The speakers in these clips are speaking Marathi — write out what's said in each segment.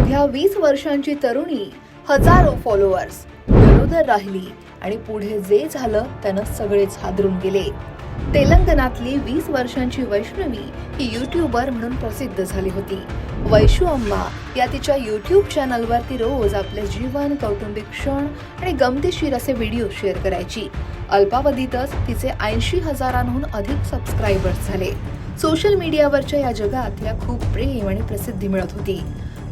अवघ्या 20 वर्षांची तरुणी, हजारो फॉलोअर्स, गरोदर राहिली आणि पुढे जे झालं त्यानं सगळेच हादरून गेले. तेलंगणातली 20 वर्षांची वैष्णवी ही यूट्यूबर म्हणून प्रसिद्ध झाली होती. वैशू अम्मा या तिच्या यूट्यूब चॅनलवर ती रोज आपले जीवन, कौटुंबिक क्षण आणि गमतीशीर असे व्हिडिओ शेअर करायची. अल्पावधीतच तिचे 80,000हून अधिक सबस्क्रायबर्स झाले. सोशल मीडियावरच्या या जगात तिला खूप प्रेम आणि प्रसिद्धी मिळत होती.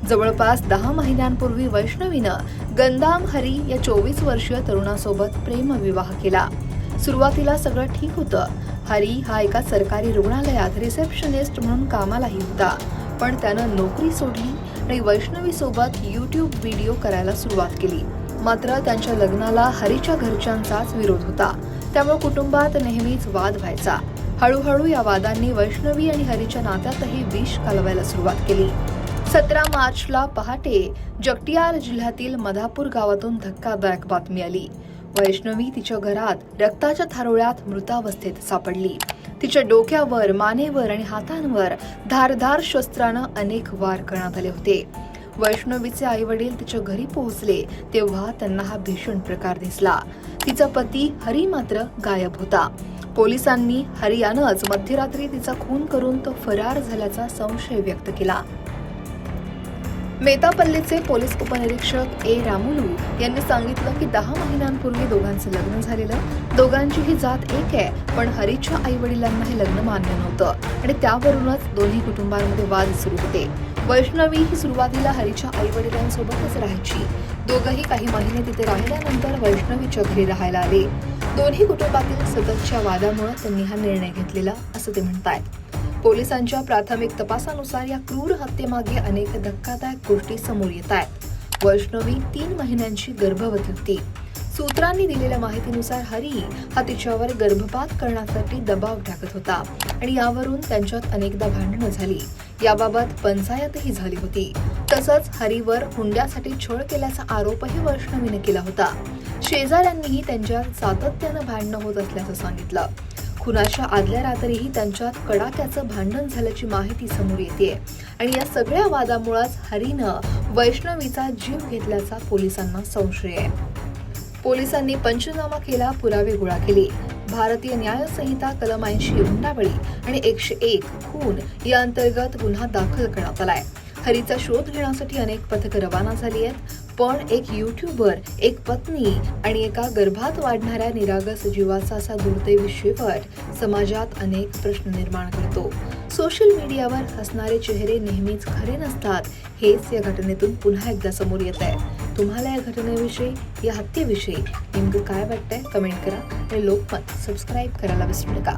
जवळपास 10 महिन्यांपूर्वी वैष्णवीनं गंदाम हरी या 24 वर्षीय तरुणासोबत प्रेमविवाह केला. सुरुवातीला सगळं ठीक होतं. हरी हा एका सरकारी रुग्णालयात रिसेप्शनिस्ट म्हणून कामालाही होता. पण त्यानं नोकरी सोडली आणि वैष्णवीसोबत यूट्यूब व्हिडिओ करायला सुरुवात केली. मात्र त्यांच्या लग्नाला हरीच्या घरच्यांचाच विरोध होता. त्यामुळे कुटुंबात नेहमीच वाद व्हायचा. हळूहळू या वादांनी वैष्णवी आणि हरीच्या नात्यातही विष कालवायला सुरुवात केली. 17 मार्चला पहाटे जगतियाल जिल्ह्यातील मधापूर गावातून धक्कादायक बातमी आली. वैष्णवी तिच्या घरात रक्ताच्या थारोळ्यात मृतावस्थेत सापडली. तिच्या डोक्यावर, मानेवर आणि हातांवर धारदार शस्त्रानं अनेक वार करण्यात आले होते. वैष्णवीचे आई वडील तिच्या घरी पोहोचले तेव्हा त्यांना हा भीषण प्रकार दिसला. तिचा पती हरी मात्र गायब होता. पोलिसांनी हरी यानंच मध्यरात्री तिचा खून करून तो फरार झाल्याचा संशय व्यक्त केला. मेतापल्लीचे पोलीस उपनिरीक्षक ए रामुलू यांनी सांगितलं की 10 महिन्यांपूर्वी दोघांचं लग्न झालेलं. दोघांचीही जात एक आहे, पण हरीच्या आई वडिलांना हे लग्न मान्य नव्हतं आणि त्यावरूनच दोन्ही कुटुंबांमध्ये वाद सुरू होते. वैष्णवी ही सुरुवातीला हरीच्या आई वडिलांसोबतच राहायची. दोघंही काही महिने तिथे राहिल्यानंतर वैष्णवीच्या घरी राहायला आले. दोन्ही कुटुंबातील सततच्या वादामुळे त्यांनी हा निर्णय घेतलेला असं ते म्हणतायत. पोलिसांच्या प्राथमिक तपासानुसार या क्रूर हत्येमागे अनेक धक्कादायक गोष्टी समोर येत आहेत. वैष्णवी 3 महिन्यांची गर्भवती होती. सूत्रांनी दिलेल्या माहितीनुसार हरी हा तिच्यावर गर्भपात करण्यासाठी दबाव टाकत होता आणि यावरून त्यांच्यात अनेकदा भांडणं झाली. याबाबत पंचायतही झाली होती. तसंच हरीवर हुंड्यासाठी छळ केल्याचा आरोपही वैष्णवीने केला होता. शेजाऱ्यांनीही त्यांच्यात सातत्यानं भांडणं होत असल्याचं सांगितलं. खुनाच्या आदल्या रात्रीही त्यांच्यात कडाक्याचं भांडण झाल्याची माहिती समोर येते आणि या सगळ्या वादामुळेच हरीनं वैष्णवीचा जीव घेतल्याचा पोलिसांना संशय आहे. पोलिसांनी पंचनामा केला, पुरावे गोळा केले. भारतीय न्याय संहिता कलम 80 हुंडाबळी आणि 101 खून या अंतर्गत गुन्हा दाखल करण्यात आलाय. हरीचा शोध घेण्यासाठी अनेक पथकं रवाना झाली आहेत. पण एक यूट्यूबर, एक पत्नी आणि एका गर्भात वाढणाऱ्या निरागस जीवाचा असा दुर्दैवी शेवट समाजात अनेक प्रश्न निर्माण करतो. सोशल मीडियावर हसणारे चेहरे नेहमीच खरे नसतात, हेच या घटनेतून पुन्हा एकदा समोर येत आहे. तुम्हाला या घटनेविषयी, या हत्येविषयी नेमकं काय वाटतंय कमेंट करा आणि लोकमत सबस्क्राईब करायला विसरू नका.